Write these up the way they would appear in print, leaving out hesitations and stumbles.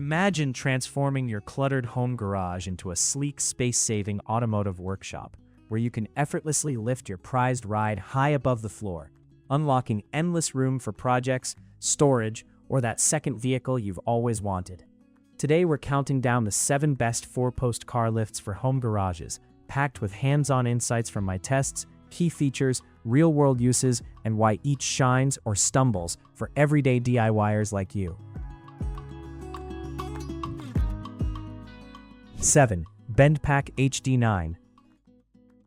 Imagine transforming your cluttered home garage into a sleek, space-saving automotive workshop where you can effortlessly lift your prized ride high above the floor, unlocking endless room for projects, storage, or that second vehicle you've always wanted. Today we're counting down the 7 best 4-post car lifts for home garages, packed with hands-on insights from my tests, key features, real-world uses, and why each shines or stumbles for everyday DIYers like you. 7. BendPak HD-9.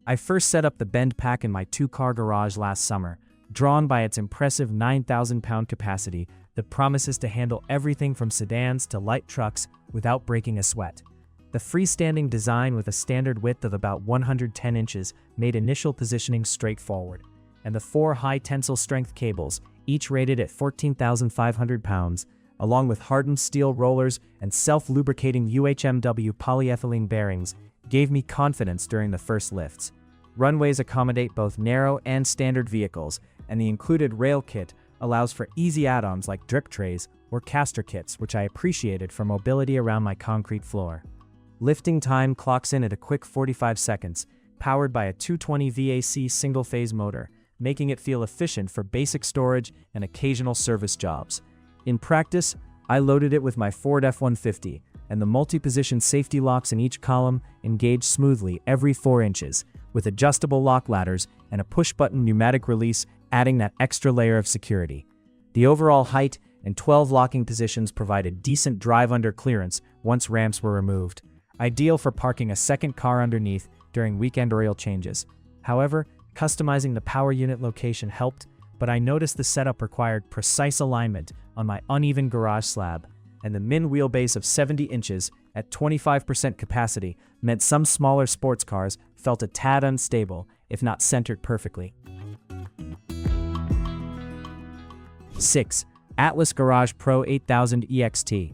I first set up the BendPak in my 2-car garage last summer, drawn by its impressive 9,000-pound capacity that promises to handle everything from sedans to light trucks without breaking a sweat. The freestanding design with a standard width of about 110 inches made initial positioning straightforward, and the 4 high-tensile strength cables, each rated at 14,500 pounds, along with hardened steel rollers and self-lubricating UHMW polyethylene bearings, gave me confidence during the first lifts. Runways accommodate both narrow and standard vehicles, and the included rail kit allows for easy add-ons like drip trays or caster kits, which I appreciated for mobility around my concrete floor. Lifting time clocks in at a quick 45 seconds, powered by a 220 VAC single-phase motor, making it feel efficient for basic storage and occasional service jobs. In practice, I loaded it with my Ford F-150, and the multi-position safety locks in each column engage smoothly every 4 inches, with adjustable lock ladders and a push-button pneumatic release adding that extra layer of security. The overall height and 12 locking positions provided decent drive-under clearance once ramps were removed, ideal for parking a second car underneath during weekend oil changes. However, customizing the power unit location helped, but I noticed the setup required precise alignment on my uneven garage slab, and the min wheelbase of 70 inches at 25% capacity meant some smaller sports cars felt a tad unstable, if not centered perfectly. 6. Atlas Garage Pro 8000 EXT.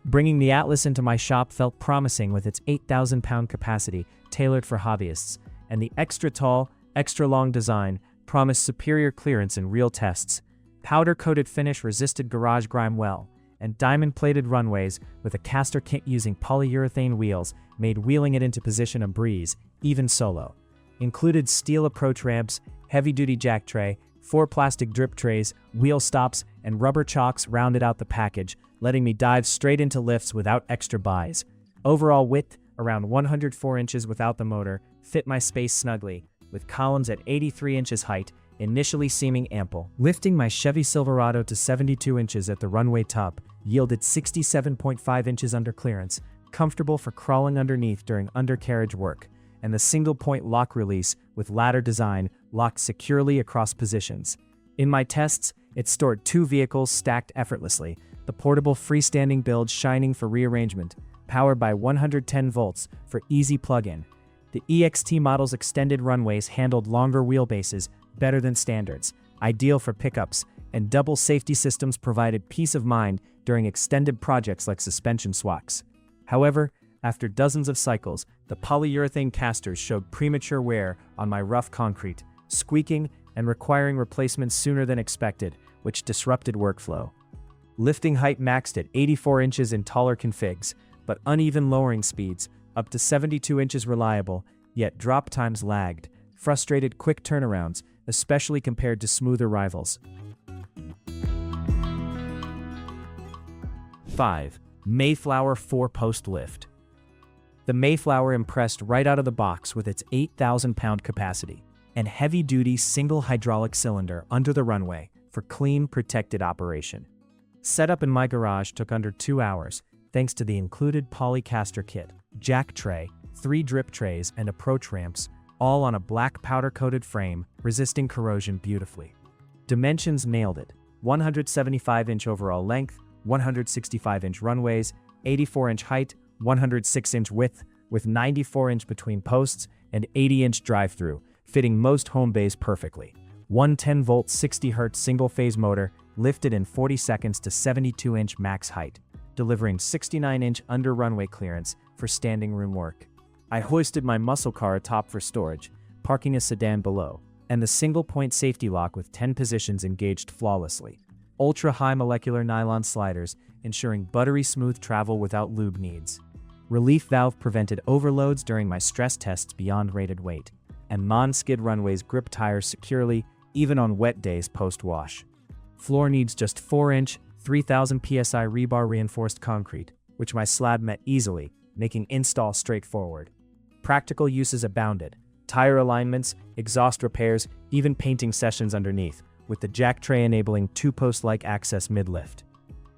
Bringing the Atlas into my shop felt promising with its 8,000-pound capacity tailored for hobbyists, and the extra tall, extra long design promised superior clearance in real tests. Powder-coated finish resisted garage grime well, and diamond-plated runways with a caster kit using polyurethane wheels made wheeling it into position a breeze, even solo. Included steel approach ramps, heavy-duty jack tray, 4 plastic drip trays, wheel stops, and rubber chocks rounded out the package, letting me dive straight into lifts without extra buys. Overall width, around 104 inches without the motor, fit my space snugly, with columns at 83 inches height, initially seeming ample. Lifting my Chevy Silverado to 72 inches at the runway top yielded 67.5 inches under clearance, comfortable for crawling underneath during undercarriage work, and the single-point lock release with ladder design locked securely across positions. In my tests, it stored 2 vehicles stacked effortlessly, the portable freestanding build shining for rearrangement, powered by 110 volts for easy plug-in. The EXT model's extended runways handled longer wheelbases better than standards, ideal for pickups, and double safety systems provided peace of mind during extended projects like suspension swaps. However, after dozens of cycles, the polyurethane casters showed premature wear on my rough concrete, squeaking and requiring replacement sooner than expected, which disrupted workflow. Lifting height maxed at 84 inches in taller configs, but uneven lowering speeds, up to 72 inches reliable, yet drop times lagged, frustrated quick turnarounds, especially compared to smoother rivals. 5. Mayflower 4-post lift. The Mayflower impressed right out of the box with its 8,000-pound capacity and heavy-duty single hydraulic cylinder under the runway for clean, protected operation. Setup in my garage took under 2 hours, thanks to the included polycaster kit, jack tray, 3 drip trays, and approach ramps, all on a black powder-coated frame, resisting corrosion beautifully. Dimensions nailed it: 175-inch overall length, 165-inch runways, 84-inch height, 106-inch width, with 94-inch between posts, and 80-inch drive-through, fitting most home bays perfectly. 110-volt 60Hz single-phase motor lifted in 40 seconds to 72-inch max height, delivering 69-inch under-runway clearance for standing room work. I hoisted my muscle car atop for storage, parking a sedan below, and the single-point safety lock with 10 positions engaged flawlessly. ultra-high molecular nylon sliders, ensuring buttery smooth travel without lube needs. Relief valve prevented overloads during my stress tests beyond rated weight, and non-skid runways grip tires securely even on wet days post-wash. Floor needs just 4-inch, 3000 psi rebar reinforced concrete, which my slab met easily, making install straightforward. Practical uses abounded: tire alignments, exhaust repairs, even painting sessions underneath, with the jack tray enabling two-post-like access mid-lift.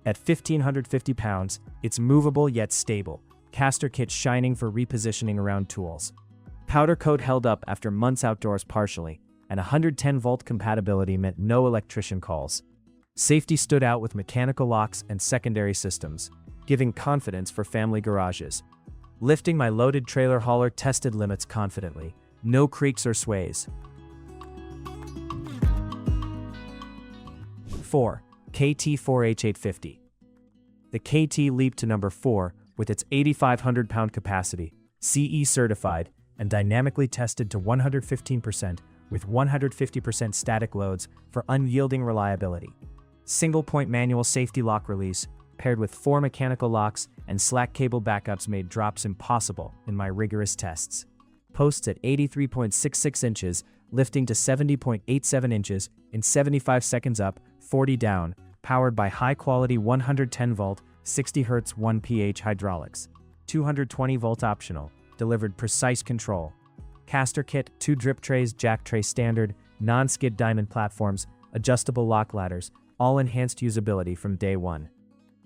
At 1,550 pounds, it's movable yet stable, caster kit shining for repositioning around tools. Powder coat held up after months outdoors partially, and 110-volt compatibility meant no electrician calls. Safety stood out with mechanical locks and secondary systems, giving confidence for family garages. Lifting my loaded trailer hauler tested limits confidently, no creaks or sways. 4. KT4H850. The KT leaped to number 4 with its 8,500 pound capacity, CE certified, and dynamically tested to 115% with 150% static loads for unyielding reliability. Single-point manual safety lock release, paired with 4 mechanical locks and slack cable backups, made drops impossible in my rigorous tests. Posts at 83.66 inches, lifting to 70.87 inches in 75 seconds up, 40 down, powered by high-quality 110-volt, 60 Hz 1pH hydraulics. 220-volt optional, delivered precise control. Caster kit, 2 drip trays, jack tray standard, non-skid diamond platforms, adjustable lock ladders, all enhanced usability from day one.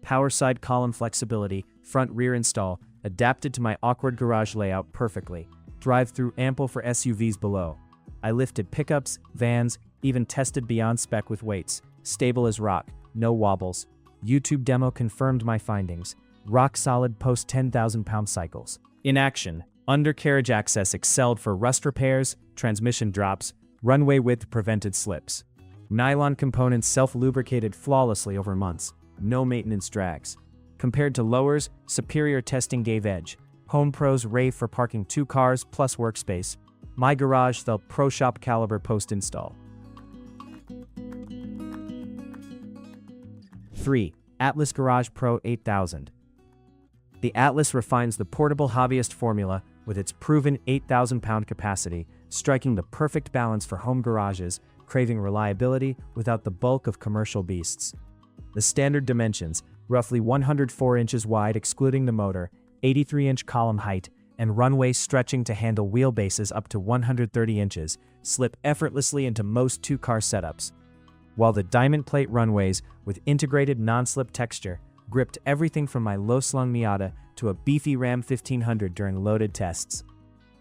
Power side column flexibility, front-rear install, adapted to my awkward garage layout perfectly. Drive-through ample for SUVs below. I lifted pickups, vans, even tested beyond spec with weights. Stable as rock, no wobbles. YouTube demo confirmed my findings. Rock solid post 10,000 pound cycles. In action, undercarriage access excelled for rust repairs, transmission drops, runway width prevented slips. Nylon components self-lubricated flawlessly over months. No maintenance drags. Compared to lowers, superior testing gave edge. Home pros rave for parking 2 cars plus workspace. My garage felt pro shop caliber post-install. 3. Atlas Garage Pro 8000. The Atlas refines the portable hobbyist formula with its proven 8,000 pound capacity, striking the perfect balance for home garages craving reliability without the bulk of commercial beasts. The standard dimensions, roughly 104 inches wide excluding the motor, 83-inch column height, and runway stretching to handle wheelbases up to 130 inches, slip effortlessly into most 2-car setups. While the diamond plate runways with integrated non-slip texture gripped everything from my low-slung Miata to a beefy Ram 1500 during loaded tests.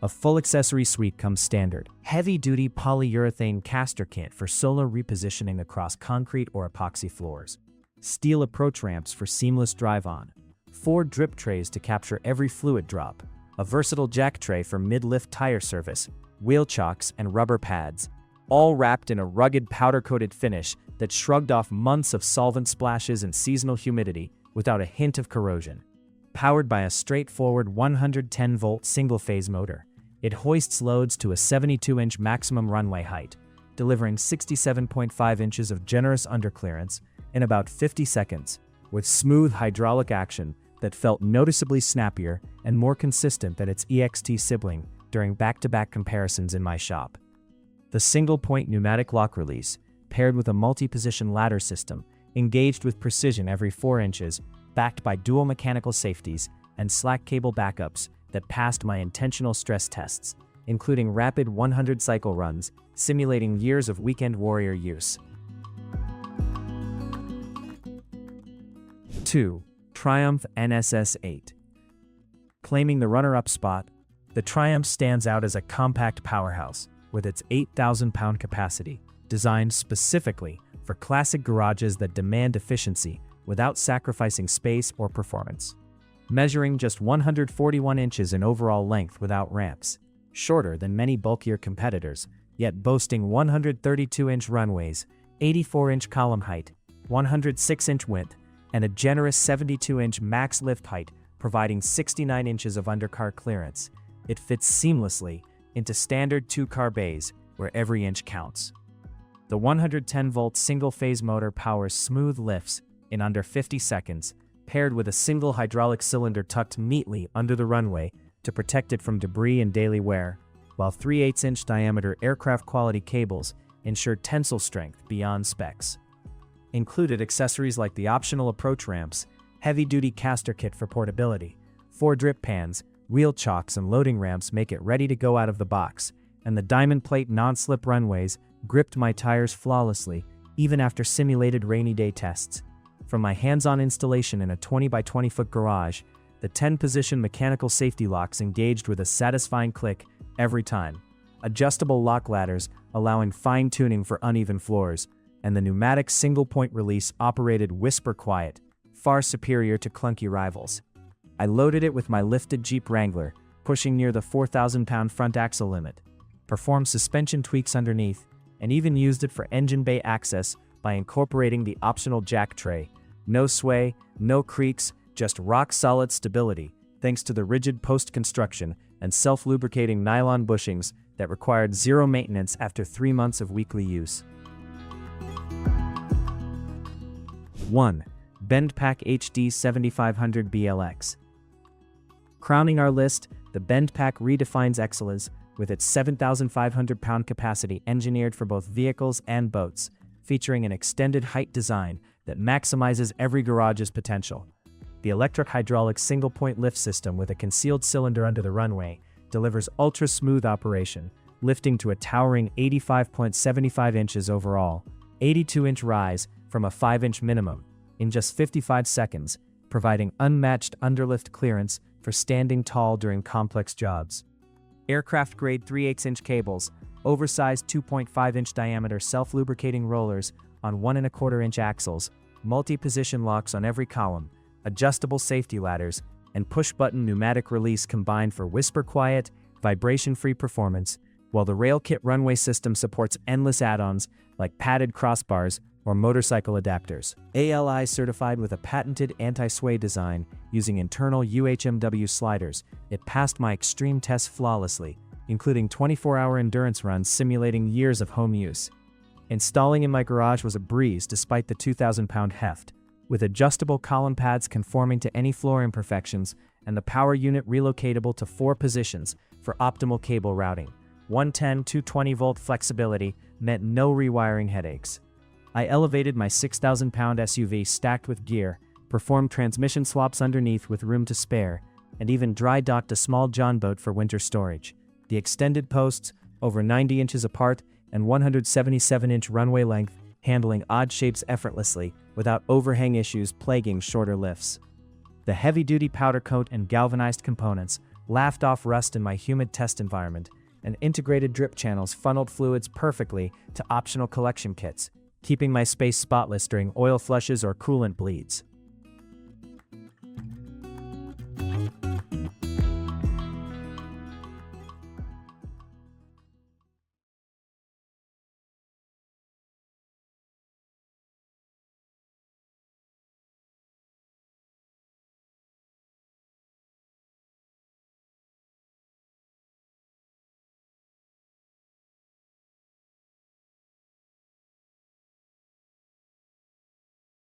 A full accessory suite comes standard. Heavy-duty polyurethane caster kit for solar repositioning across concrete or epoxy floors. Steel approach ramps for seamless drive-on. 4 drip trays to capture every fluid drop. A versatile jack tray for mid-lift tire service. Wheel chocks and rubber pads. All wrapped in a rugged powder-coated finish that shrugged off months of solvent splashes and seasonal humidity without a hint of corrosion. Powered by a straightforward 110-volt single-phase motor, it hoists loads to a 72-inch maximum runway height, delivering 67.5 inches of generous underclearance in about 50 seconds, with smooth hydraulic action that felt noticeably snappier and more consistent than its EXT sibling during back-to-back comparisons in my shop. The single-point pneumatic lock release, paired with a multi-position ladder system, engaged with precision every 4 inches, backed by dual mechanical safeties and slack cable backups that passed my intentional stress tests, including rapid 100-cycle runs, simulating years of weekend warrior use. 2. Triumph NSS8. Claiming the runner-up spot, the Triumph stands out as a compact powerhouse with its 8,000 pound capacity, designed specifically for classic garages that demand efficiency without sacrificing space or performance. Measuring just 141 inches in overall length without ramps, shorter than many bulkier competitors, yet boasting 132-inch runways, 84-inch column height, 106-inch width, and a generous 72-inch max lift height, providing 69 inches of undercar clearance. It fits seamlessly into standard 2-car bays where every inch counts. The 110-volt single-phase motor powers smooth lifts in under 50 seconds, paired with a single hydraulic cylinder tucked neatly under the runway to protect it from debris and daily wear, while 3/8-inch diameter aircraft-quality cables ensure tensile strength beyond specs. Included accessories like the optional approach ramps, heavy-duty caster kit for portability, 4 drip pans, wheel chocks and loading ramps make it ready to go out of the box, and the diamond plate non-slip runways gripped my tires flawlessly even after simulated rainy day tests. From my hands-on installation in a 20 by 20 foot garage, the 10-position mechanical safety locks engaged with a satisfying click every time, adjustable lock ladders allowing fine-tuning for uneven floors, and the pneumatic single-point release operated whisper quiet, far superior to clunky rivals. I loaded it with my lifted Jeep Wrangler, pushing near the 4,000-pound front axle limit, performed suspension tweaks underneath, and even used it for engine bay access by incorporating the optional jack tray. No sway, no creaks, just rock-solid stability, thanks to the rigid post-construction and self-lubricating nylon bushings that required zero maintenance after 3 months of weekly use. 1. BendPak HD-7500BLX. Crowning our list, the BendPak redefines excellence with its 7,500-pound capacity engineered for both vehicles and boats, featuring an extended height design that maximizes every garage's potential. The electric hydraulic single-point lift system with a concealed cylinder under the runway delivers ultra-smooth operation, lifting to a towering 85.75 inches overall, 82-inch rise from a 5-inch minimum, in just 55 seconds, providing unmatched underlift clearance for standing tall during complex jobs. Aircraft-grade 3/8-inch cables, oversized 2.5-inch diameter self-lubricating rollers on 1.25-inch axles, multi-position locks on every column, adjustable safety ladders, and push-button pneumatic release combined for whisper-quiet, vibration-free performance, while the rail kit runway system supports endless add-ons like padded crossbars or motorcycle adapters. ALI certified with a patented anti-sway design using internal UHMW sliders, it passed my extreme tests flawlessly, including 24-hour endurance runs simulating years of home use. Installing in my garage was a breeze despite the 2,000-pound heft, with adjustable column pads conforming to any floor imperfections and the power unit relocatable to 4 positions for optimal cable routing. 110-220-volt flexibility meant no rewiring headaches. I elevated my 6,000-pound SUV stacked with gear, performed transmission swaps underneath with room to spare, and even dry-docked a small John boat for winter storage. The extended posts, over 90 inches apart and 177-inch runway length, handling odd shapes effortlessly without overhang issues plaguing shorter lifts. The heavy-duty powder coat and galvanized components laughed off rust in my humid test environment, and integrated drip channels funneled fluids perfectly to optional collection kits, keeping my space spotless during oil flushes or coolant bleeds.